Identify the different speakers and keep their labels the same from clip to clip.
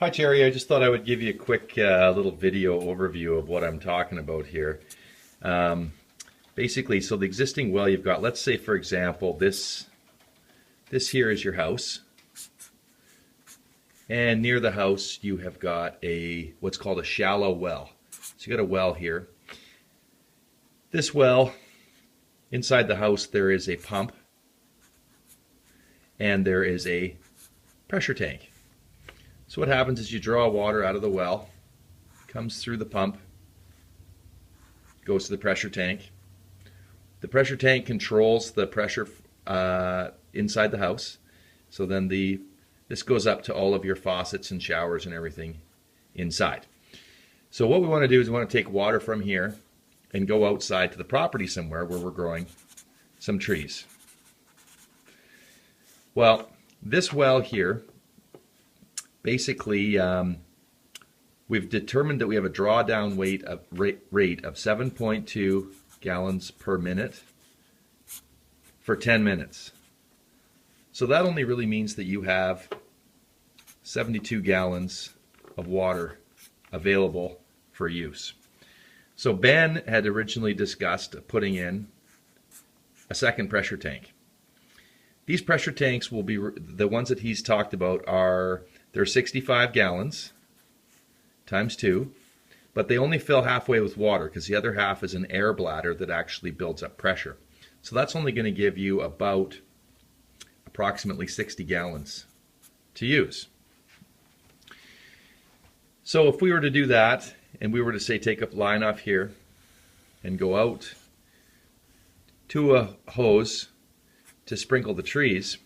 Speaker 1: Hi Jerry, I just thought I would give you a quick little video overview of what I'm talking about here. Um, Basically, so the existing well you've got, let's say for example, this here is your house, and near the house you have got what's called a shallow well. So you got a well here. This well, inside the house there is a pump and there is a pressure tank. So what happens is you draw water out of the well, comes through the pump, goes to the pressure tank. The pressure tank controls the pressure inside the house. So then this goes up to all of your faucets and showers and everything inside. So what we want to do is we want to take water from here and go outside to the property somewhere where we're growing some trees. Well, this well here, basically, we've determined that we have a drawdown rate of 7.2 gallons per minute for 10 minutes. So that only really means that you have 72 gallons of water available for use. So Ben had originally discussed putting in a second pressure tank. These pressure tanks will be, the ones that he's talked about they're 65 gallons times 2, but they only fill halfway with water because the other half is an air bladder that actually builds up pressure. So that's only going to give you about approximately 60 gallons to use. So if we were to do that and we were to say take a line off here and go out to a hose to sprinkle the trees,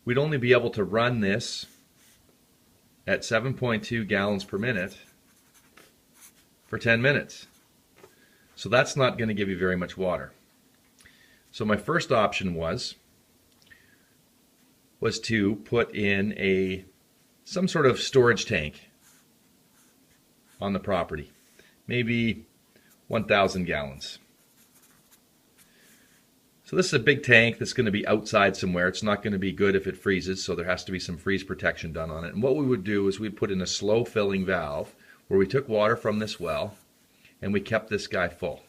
Speaker 1: we'd only be able to run this at 7.2 gallons per minute for 10 minutes. So that's not going to give you very much water. So my first option was to put in some sort of storage tank on the property, maybe 1,000 gallons. So this is a big tank that's going to be outside somewhere. It's not going to be good if it freezes, so there has to be some freeze protection done on it. And what we would do is we'd put in a slow filling valve where we took water from this well and we kept this guy full.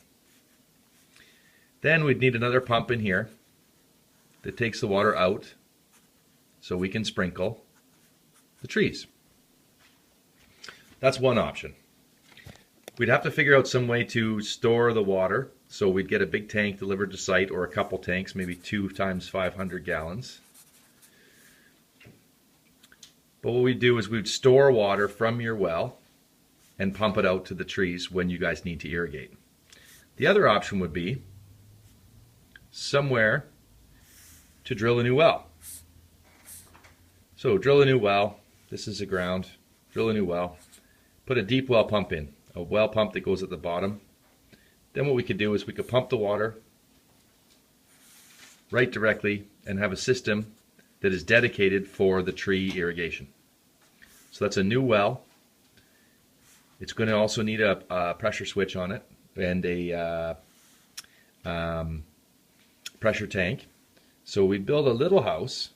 Speaker 1: Then we'd need another pump in here that takes the water out so we can sprinkle the trees. That's one option. We'd have to figure out some way to store the water. So we'd get a big tank delivered to site, or a couple tanks, maybe 2 times 500 gallons. But what we'd do is we'd store water from your well and pump it out to the trees when you guys need to irrigate. The other option would be somewhere to drill a new well. So drill a new well. This is the ground. Drill a new well. Put a deep well pump in, a well pump that goes at the bottom. Then what we could do is we could pump the water right directly and have a system that is dedicated for the tree irrigation. So that's a new well. It's going to also need a pressure switch on it and a pressure tank. So we build a little house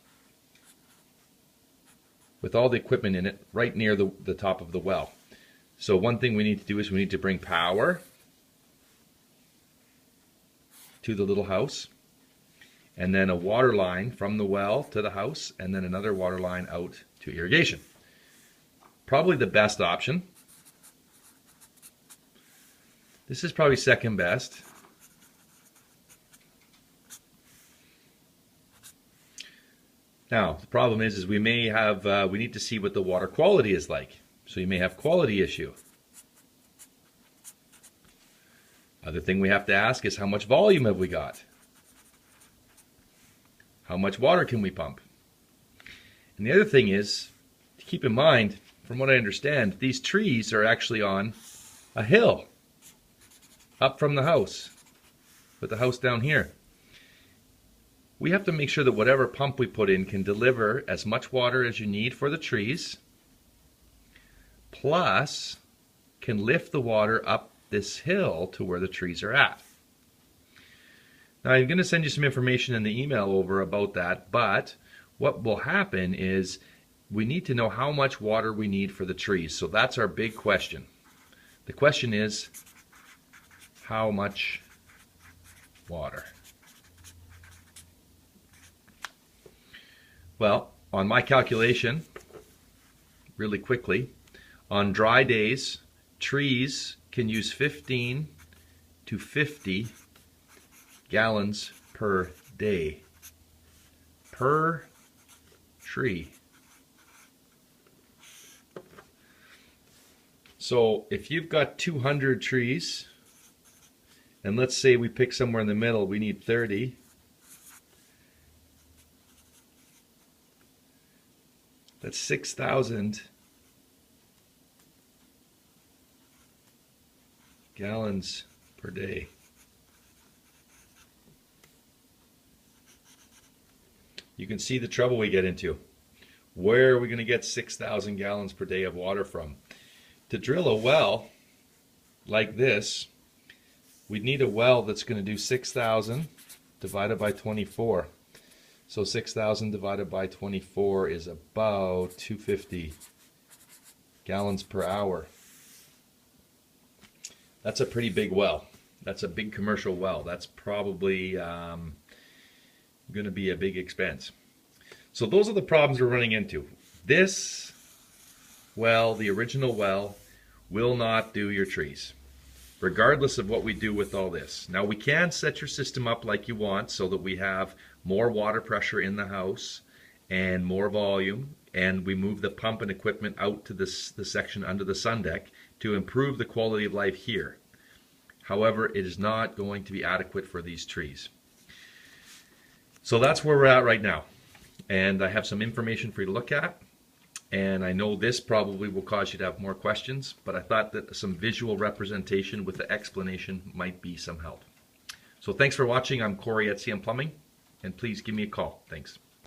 Speaker 1: with all the equipment in it right near the top of the well. So one thing we need to do is we need to bring power to the little house, and then a water line from the well to the house, and then another water line out to irrigation. Probably the best option. This is probably second best. Now the problem is we may have we need to see what the water quality is like. So you may have quality issue. Other thing we have to ask is how much volume have we got? How much water can we pump? And the other thing is to keep in mind, from what I understand, these trees are actually on a hill up from the house, with the house down here. We have to make sure that whatever pump we put in can deliver as much water as you need for the trees, plus can lift the water up this hill to where the trees are at. Now I'm going to send you some information in the email over about that, but what will happen is we need to know how much water we need for the trees. So that's our big question. The question is, how much water? Well, on my calculation, really quickly, on dry days, trees can use 15 to 50 gallons per day. Per tree. So if you've got 200 trees, and let's say we pick somewhere in the middle, we need 30. That's 6,000 gallons per day. You can see the trouble we get into. Where are we going to get 6,000 gallons per day of water from? To drill a well like this, we'd need a well that's going to do 6,000 divided by 24. So 6,000 divided by 24 is about 250 gallons per hour. That's a pretty big well. That's a big commercial well. That's probably going to be a big expense. So those are the problems we're running into. This well, the original well, will not do your trees, regardless of what we do with all this. Now, we can set your system up like you want so that we have more water pressure in the house and more volume, and we move the pump and equipment out to the section under the sun deck to improve the quality of life here. However, it is not going to be adequate for these trees. So that's where we're at right now. And I have some information for you to look at. And I know this probably will cause you to have more questions, but I thought that some visual representation with the explanation might be some help. So thanks for watching. I'm Corey at CM Plumbing, and please give me a call. Thanks.